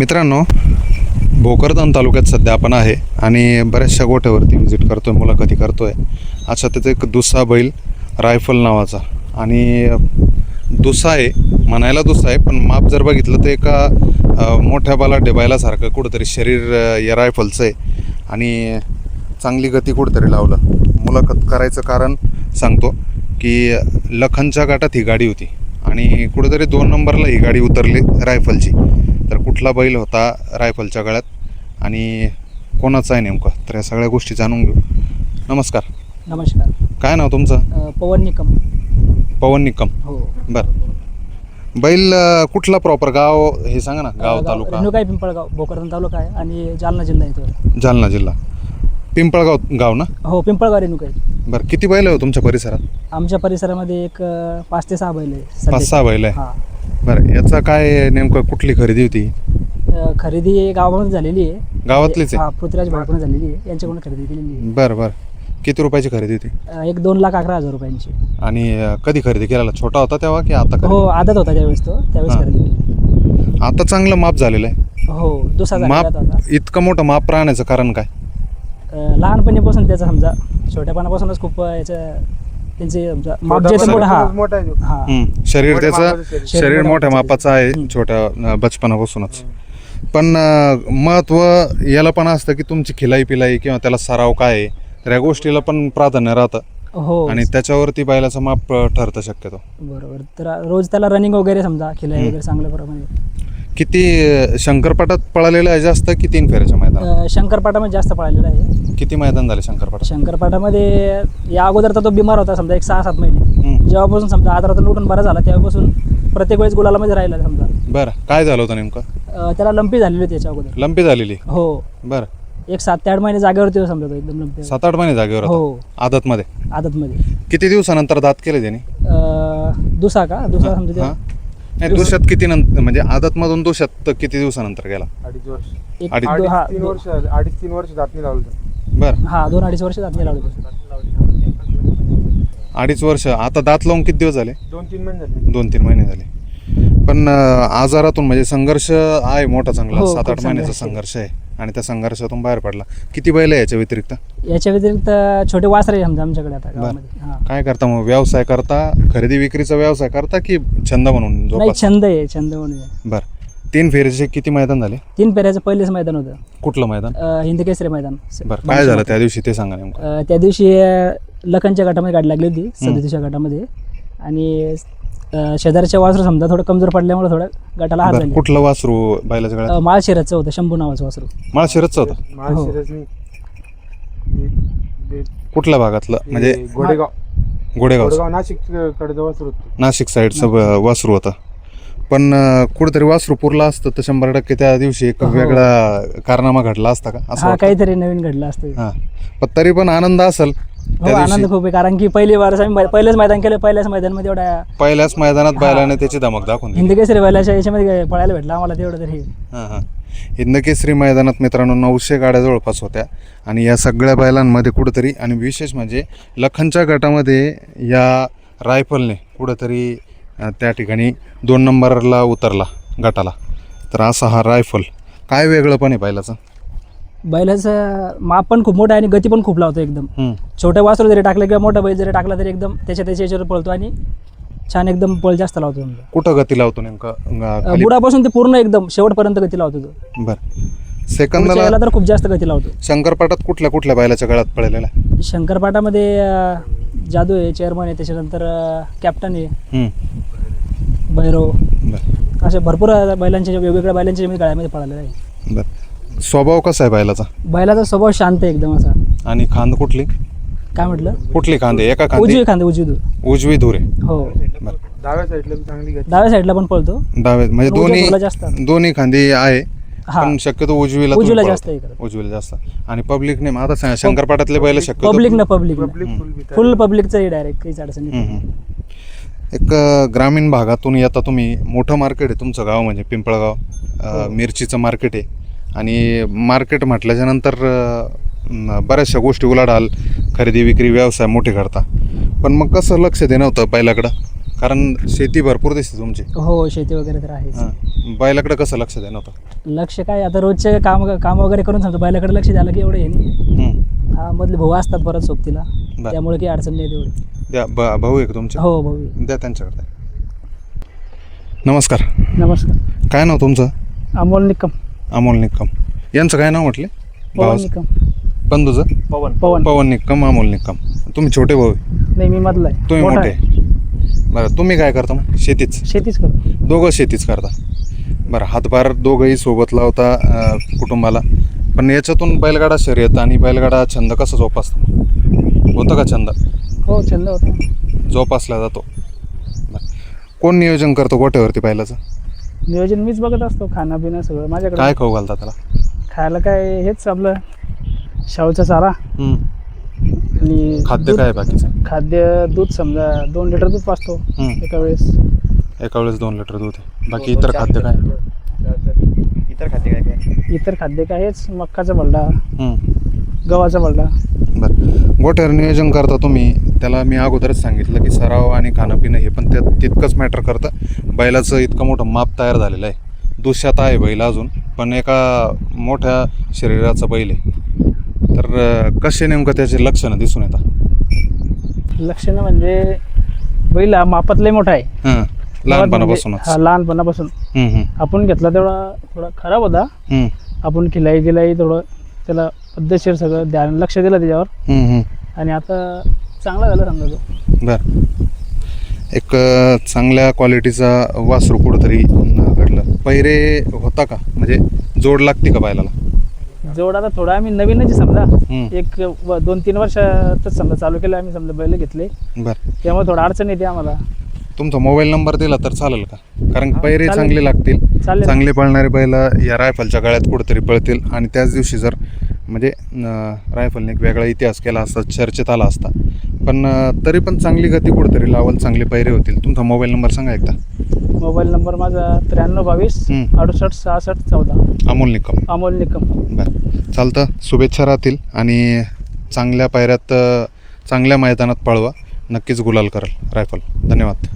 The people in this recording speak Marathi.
मित्रांनो, भोकरदन तालुक्यात सध्या आपण आहे आणि बऱ्याचशा गोठ्यावरती व्हिजिट करतोय, मुलाखती करतोय. अच्छा, त्याचा एक दुसरा बैल रायफल नावाचा, आणि दुसा आहे म्हणायला, दुसा आहे पण माप जर बघितलं तर एका मोठ्या बलाढ्य बैलासारखं कुठंतरी शरीर या रायफलचं आहे आणि चांगली गती कुठंतरी लावलं. मुलाखत करायचं कारण सांगतो की लखनच्या गटात ही गाडी होती आणि कुठेतरी 2 नंबरला ही गाडी उतरली रायफलची. तर कुठला बैल होता रायफलच्या गळ्यात आणि कोणाचा आहे नेमकं, तर या सगळ्या गोष्टी जाणून घेऊ. नमस्कार. नमस्कार. काय नाव तुमचं? पवन निकम. पवन निकम. हो. बरं. बैल कुठला प्रॉपर गाव हे सांगा ना, गाव तालुका? रेणुकाई पिंपळगाव, भोकरदन तालुका आहे आणि जालना जिल्हा येतो. जालना जिल्हा. पिंपळगाव गाव ना? हो, पिंपळगाव रेणुकाई. बरं, किती बैल आहे तुमच्या परिसरात? आमच्या परिसरामध्ये एक 5 ते 6 बैल आहे. 5-6 बैल आहे. हां. बरं, याचा काय नेमकं कुठली खरेदी होती? खरेदी गावामध्ये झालेली आहे. गावातलीच आहे? हां, पृथ्वीराज भाऊकडून झालेली आहे, यांच्याकडून खरेदी केलेली आहे. बरं बरं. किती रुपयाची खरेदी होती? एक 2,11,000 रुपयांची. आणि कधी खरेदी केलेला? छोटा होता तेव्हा की आता? हो, आदत होता त्यावेळेस, त्यावेळेस हां. खरेदी केली. आता चांगलं माप झालेलं आहे. हो, दुसरा माप झालेला होता. इतकं मोठं माप राहण्याचं कारण काय? लहानपणीपासून त्याचं समजा छोट्यापणापासूनच खूप याचं त्यांचे समजा माप जे मोठं. हां. शरीर त्याचं शरीर मोठ्या मापाचं आहे, छोट्या बचपनापासूनच. पण महत्त्व याला पण असतं की तुमची खिलाई पिलाई किंवा त्याला सराव काय आहे, तर या गोष्टीला पण प्राधान्य राहतं. हो. आणि त्याच्यावरती बैलाचं माप ठरतं शक्यतो. बरोबर. तर रोज त्याला रनिंग वगैरे समजा खिलाई वगैरे चांगल्या प्रमाणे. किती शंकरपाटात पळालेलं आहे जास्त की 3 फेऱ्याच्या मैदान? शंकरपाटामध्ये जास्त पळालेला आहे. किती मैदान झाले शंकरपाटात? शंकरपाटामध्ये या अगोदर तर तो बिमार होता समजा, एक 6-7 महिने. जेव्हापासून समजा आजारातून उठून बरा झाला तेव्हापासून प्रत्येक वेळेस गुलालामध्ये राहिला समजा. बरं, काय झालं होतं नेमकं? त्याला लंपी झालेली होती याच्या अगोदर. लंपी झालेली? हो. बरं. एक 7 ते 8 महिने जागेवरती होता समजा तो, एकदम लंपी. 7-8 महिने जागेवर होता? हो. आदतमध्ये? आदतमध्ये. किती दिवसानंतर दात केले त्याने? दुसरा समजा ते. नाही, दुष्यात किती नंतर, म्हणजे आदतमधून दुष्यात किती दिवसानंतर गेला? 2.5 वर्ष. एक 2.5-3 वर्ष 2.5-3 वर्ष जात नाही लावलं. बरं. 2-2.5 वर्ष जात नाही लावले. 2.5 वर्ष. आता दात लावून किती दिवस झाले? 2-3 महिने झाले. 2-3 महिने झाले. पण आजारातून म्हणजे संघर्ष आहे मोठा चांगला. हो, 7-8 खूप महिन्याचा संघर्ष आहे आणि त्या संघर्षातून बाहेर पडला. किती बैल आहे याच्या व्यतिरिक्त? याच्या व्यतिरिक्त छोटे वासरे समजा आमच्याकडे आता गावामध्ये. हां. काय करता मग? व्यवसाय करता, खरेदी विक्रीचा व्यवसाय करता की छंद म्हणून नाही, जोपासता? छंद म्हणून. बरं. 3 फेरीचे किती मैदान झाले? 3 फेऱ्याचं पहिलेच मैदान होतं. कुठलं मैदान? हिंद केसरी मैदान. बरं, काय झालं त्या दिवशी ते सांगा नेमकं. त्या दिवशी लखनच्या गटामध्ये गाडी लागली होती, 37च्या गटामध्ये. आणि शेजारच्या वासरू समजा थोडं कमजोर पडल्यामुळे थोडं गटाला हात बरं, झाली. कुठलं वासरू बैलाच्या गळ्यात? माळशिरसचं होतं, शंभू नावाचं वासरू. माळशिरसचं होतं? माळशिरसनी कुठल्या भागातलं म्हणजे? गोडेगाव. गोडेगाव नाशिक कडे जवळ सुरू होतं. नाशिक साईडचं वासरू होतं. पण कुठेतरी वासरू पुरला असतं तर 100% त्या दिवशी एक वेगळा कारनामा घडला असता का असं हा, वाटतं? काहीतरी नवीन घडलं असतं. हां, पण तरी पण आनंद असेल हो, त्या आनंद दिवशी? खूप आहे, कारण की पहिली वार आम्ही पहिलेच मैदान केलं. पहिल्याच मैदानमध्ये एवढ्या पहिल्याच मैदानात बैलाने त्याची धमक दाखवून दिली. हिंद केसरी बैलाच्या याच्यामध्ये पळायला भेटलं आम्हाला तेवढं तरी. हां हां. हिंदकेसरी मैदानात मित्रांनो 900 गाड्या जवळपास होत्या आणि या सगळ्या बैलांमध्ये कुठंतरी, आणि विशेष म्हणजे लखनच्या गटामध्ये या रायफलने कुठंतरी त्या ठिकाणी 2 नंबरला उतरला गटाला. तर असा हा रायफल. काय वेगळं पण आहे बैलाचं? बैलाचं माप पण खूप मोठं आहे आणि गती पण खूप लावतो एकदम. छोट्या वासरू जरी टाकलं किंवा मोठा बैल जरी टाकला तरी एकदम त्याच्या याच्यावर पळतो आणि छान एकदम पळ जास्त लावतो. कुठं गती लावतो नेमकं? बुडापासून ते पूर्ण एकदम शेवटपर्यंत गती लावतो तो. बरं. सेकंदाला याला तर खूप जास्त गती लावतो. शंकरपाटात कुठल्या कुठल्या बैलाच्या गळ्यात पळलेला? शंकरपाटामध्ये जादू आहे, चेअरमन आहे, त्याच्यानंतर कॅप्टन आहे, भैरव, असे भरपूर बैलांच्या वेगवेगळ्या बैलांच्या गळ्यामध्ये पळालेला आहे. बरं. स्वभाव कसा आहे बैलाचा? बैलाचा स्वभाव शांत आहे एकदम असा. आणि खांद कुठली? काय म्हटलं? कुठली खांदे? एका खांदी? उजवी खांदे, उजवी धुरे. हो. डाव्या साईडला चांगली गती. डाव्या साईडला पण पळतो. डावे म्हणजे उजवीला जास्त. दोन्ही खांदी आहे, हा. पण शक्यतो उजवीला उजवीला तुम्ही जास्त पळता. आहे. उजवीला जास्त. आणि पब्लिकने आता शंकरपाटातले बैल शक्यतो पब्लिक फुल पब्लिकचं आहे डायरेक्ट, काहीच अडचण नाही. एक ग्रामीण भागातून येता तुम्ही, मोठं मार्केट आहे तुमचं गाव म्हणजे पिंपळगाव. मिरचीचं मार्केट आहे आणि मार्केट म्हटल्याच्या नंतर बऱ्याचशा गोष्टी उलाढाल, खरेदी विक्री, व्यवसाय मोठे करता. पण मग कसं लक्ष देणं होतं बैलाकडं? कारण शेती भरपूर दिसते तुमची. हो शेती वगैरे तर आहेच. हां, बैलाकडे कसं लक्ष देणं होतं? लक्ष काय आता रोजचे काम वगैरे करून समजा बैलाकडे लक्ष द्यायला की एवढं हे नाही. हं, हा मधले भाऊ असतात परत सोबतीला, बरं. त्यामुळे काही अडचण नाही तेवढी. द्या भाऊ आहे का तुमचे? हो भाऊ. द्या त्यांच्याकडे. नमस्कार. नमस्कार. काय नाव तुमचं? अमोल निकम. अमोल निक्कम. यांचं काय नाव म्हटले? पवन भावाचं? निकम. बंधूचं? पवन. पवन निक्कम, अमोल निक्कम. तुम्ही छोटे भाऊ आहे? नाही मी मधला आहे. तुम्ही मोठा मोठे? आहे. बरं, तुम्ही काय करता मग? शेतीच? शेतीच करतो. दोघं शेतीच करता. बरं, हातभार दोघंही सोबत लावता कुटुंबाला. पण याच्यातून बैलगाडा शर्यत आणि बैलगाडा छंद कसा जोपासता मग? होतं का छंद? हो छंद होता. जोपासला जातो. बरं. कोण नियोजन करतो गोट्यावरती बैलाचं? नियोजन मीच बघत असतो, खाणं पिणं सगळं माझ्याकडे. काय खाऊ घालता त्याला? खायला काय हेच आपलं शाळूचा चारा हं. आणि खाद्य दूध. काय आहे बाकीचं? खाद्य दूध समजा 2 लिटर दूध पाजतो हं. एका वेळेस. एका वेळेस 2 लिटर दूध आहे. बाकी इतर खाद्य काय? इतर खाद्य काय हेच मक्काचा भरडा, हं. गव्हाचा भरडा. बरं, गोट्यावर नियोजन करता तुम्ही, त्याला मी अगोदरच सांगितलं की सराव आणि खाणं पिणं हे पण त्यात तितकंच मॅटर करतं. बैलाचं इतकं मोठं माप तयार झालेलं आहे. दुष्यात आहे बैल अजून, पण एका मोठ्या शरीराचा बैल आहे. तर कसे नेमकं त्याचे लक्षणं दिसून येतात? लक्षणं म्हणजे बैल हा मापात लय मोठा आहे. हां, लहानपणापासूनच. म्हणजे, हा लहानपणापासून. हं, हं, आपण घेतला तेवढा थोडा खराब होता. हं, आपण खिलाई थोडं त्याला पद्धतशीर सगळं ध्यान लक्ष दिलं त्याच्यावर, हं, हं. आणि आता चांगला झाला समजा तो. बरं, एक चांगल्या क्वालिटीचा वासरू कुठंतरी घडलं. पैरे होता का? म्हणजे जोड लागते का बैलाला? जोड आता थोडा आम्ही नवीनच समजा, हं. एक 2-3 वर्षातच समजा चालू केलं आम्ही, समजा बैल घेतले, बरं, त्यामुळे थोडं अडचण येते आम्हाला. तुमचा मोबाईल नंबर दिला तर चालेल का? कारण हा, पैरे चालेल. चांगले लागतील. चालेल. चांगले पळणारे बैल या रायफलच्या गळ्यात कुठेतरी पळतील, आणि त्याच दिवशी जर म्हणजे रायफलने एक वेगळा इतिहास केला असता, चर्चेत आला असता. पण तरी पण चांगली गती कुठेतरी लावल, चांगले पैरे होतील. तुमचा मोबाईल नंबर सांगा एकदा. मोबाईल नंबर माझा 9322 हं. 68 66 14. अमोल निकम. अमोल निकम. बरं, चालतं. शुभेच्छा राहतील, आणि चांगल्या पायऱ्यात चांगल्या मैदानात पळवा. नक्कीच गुलाल करेल रायफल. धन्यवाद.